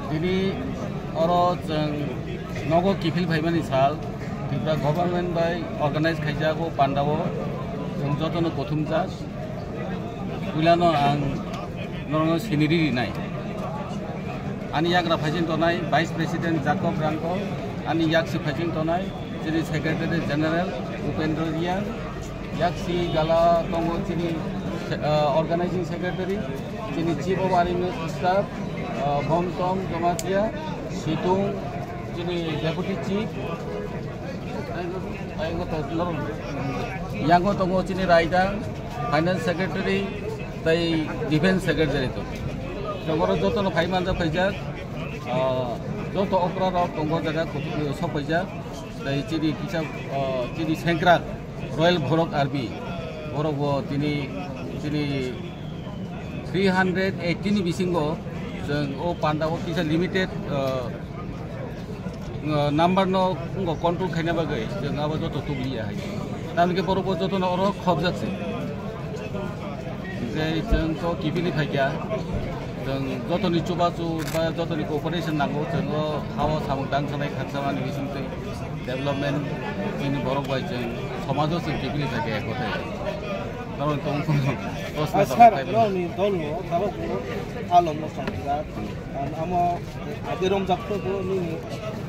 Dini oro jeng nogo kifil faimani sal Tripura government by organize khaijago pandawo jeng jotono kothumjas ulano ang norongo siniri nai ani yagra phajin tonai Vice President Jacob Ranko ani yaksi phajin tonai jini Secretary General Upendra Riang yaksi gala tongo jini Organizing Secretary jini Chief of Army Staff Bomtom Domatia Situng jini Deputy Chief yang tongo jini Raidang Finance Secretary tai Defense Secretary to jogoro joto no phaiman ja phaijak joto opera ro tongo jaga so phaijak tai jini kisa jini Sengkrak Royal Bhorok Army Bhorok bo tini 318 bisingo jeng o pandawo kisa limited number no control khaina bagai jeng abo joto tubliya hai tamke porobo joto no oro khobjakse je jeng to kibili phaiya jeng joto ni chubachu ba joto ni cooperation nango jeng o hawa samung dang sanai khatsamani bisingte development in borok bai jeng samajo se kibili phaiya ekothai karon tong asar no ni dolno tabaku alom no samjat amo aderom jakto bo ni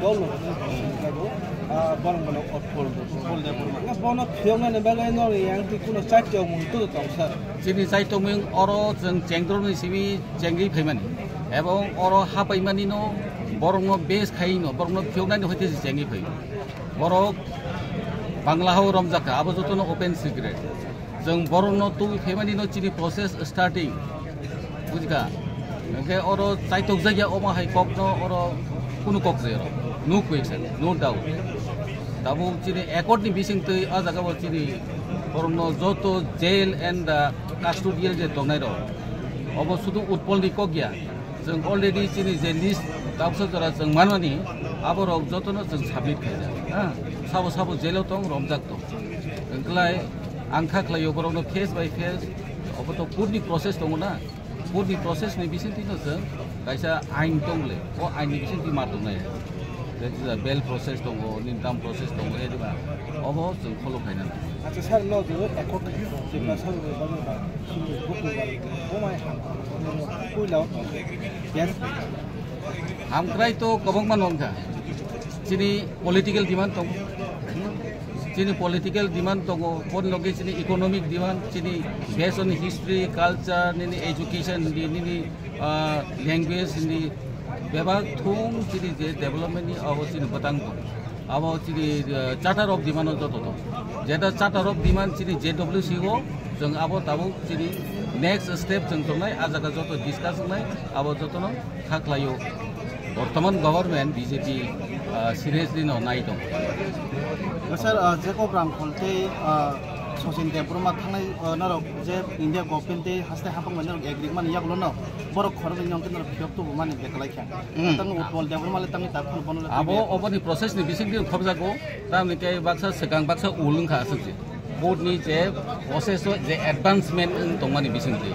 dolno go barang barang otpol de na bono phiongna ne bagai no yang ti kuno chatyo mun tu tongsa jini saito mung oro jeng jengdro ni sibi jengri phaimani ebong oro hapaimani no borongo base khai no borongo phiongna ni hoite jengri phai borok bangla ho romjaka abo joto no open secret jeng borong no tu phaimani no chini process starting bujga ke oro saitok jaya oma hai kok no oro kunu kok zero no question no doubt tabu chini accord ni bising tei a jaga bo chini borong no joto jail and custodial je tongnai ro obo sudu utpol ni kokya jeng already chini je list tapsa jara jeng manmani abo rok joto no jeng submit khaija ha sabo jail tong romjak to enklai angkha khlayo borok no face by face obo to purni process tongona purni process ni bising ti no jeng kaisa ain tongle o ain ni bising ti mar tongnai that is a bail process tongo income process tongo ediba obo jeng follow khaina acha sar no do ekot jibla sar be ba sunu buku ba o mai ham ku law yes ham krai to kobong manongka chini political demand tong chini political demand tongo pon loge chini economic demand chini based on history culture nini education nini language nini bebag thong chini je development ni abo chini batang to abo chini charter of demand joto to jeta charter of demand chini JWC go jeng abo tabu chini next step jeng tongnai ajaga joto discussion nai abo joto no khaklayo বর্তমান government BJP seriously no nai dong sir Jacob Ranko te sosin te burma thangnai narok je India government te haste hapang manor agreement yaklo no borok khorog nyong kenor phiok to mani beklai kha tang utpol de burma le tang ta khol bonol abo oboni process ni bising din khobjago tamni ke baksa sekang baksa ulung kha asukje board ni je process je advancement tongmani bising ti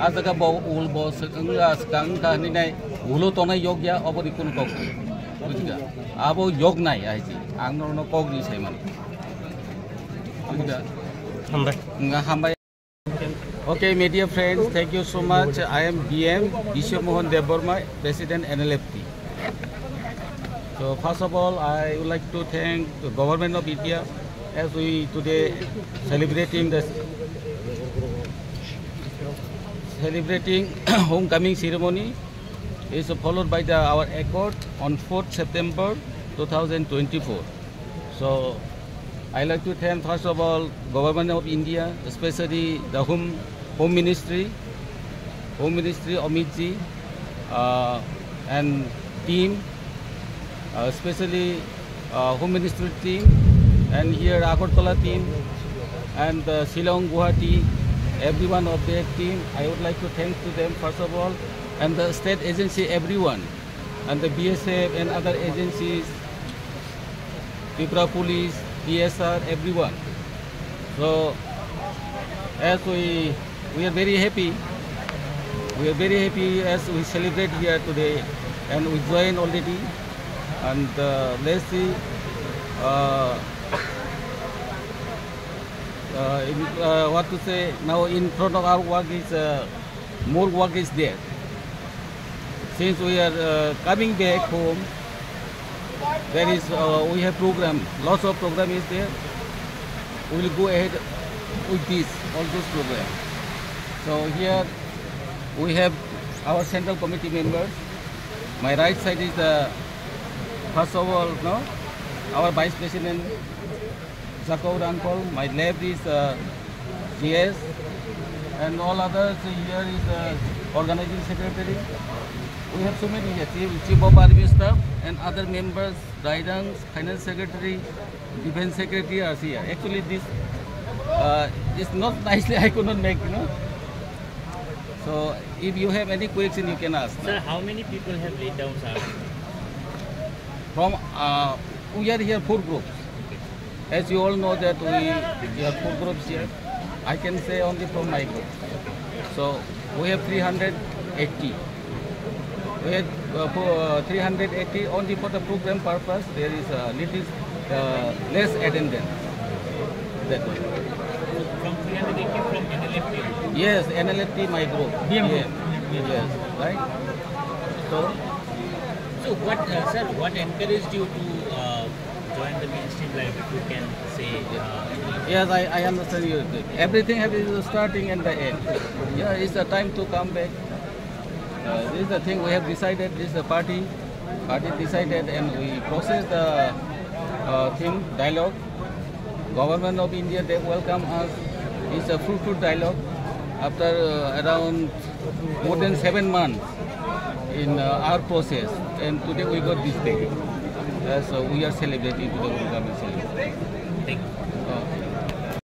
ajaga bo ul bo sekang ka ni nai ulo tonai yogya oboni kun kok bujga abo yog nai aiji angno no kok ni saiman bujga hambai okay media friends, thank you so much. I am BM Biswa Mohan Deborma, President NLFT. So first of all, I would like to thank the government of India as we today celebrating homecoming ceremony is followed by our accord on 4th September 2024. So I like to thank first of all government of India, especially the Home Ministry Amit ji and team, especially Home Ministry team and here Agartala team and Shillong Guwahati, everyone of their team. I would like to thank to them first of all, and the state agency everyone and the BSF and other agencies, Tripura Police, DSR, everyone. So as we are very happy as we celebrate here today and we join already. And let's see. What to say now? In front of our work is more work is there. Since we are coming back home, there is we have program. Lots of program is there. We will go ahead with this all those programs. So here we have our central committee members. My right side is first of all, no, our vice president Jacob Uncle. My left is GS, and all others. Here is organizing secretary. We have so many here, chief of army staff and other members, guidance, finance secretary, defense secretary are here. Actually, this is not nicely. I could not make, you know. So, if you have any question, you can ask. Sir, how many people have laid down arms? From we are here 4 groups. As you all know that we have 4 groups here. I can say only from my group. So, we have 380. We have 380 only for the program purpose. There is little less attendance. That way. From 380 from NLFT? Yes, NLFT my group. BM. Yes, right. So what, sir, what encouraged you to join the mainstream life, if you can say? Yes, I understand you. Everything has a starting and the end. Yeah, it's the time to come back. This is the thing we have decided. This is the party decided, and we process the thing, dialogue. Government of India, they welcome us. It's a fruitful dialogue. After around more than 7 months in our process, and today we got this day. So we are celebrating today. We are celebrating. Thank you.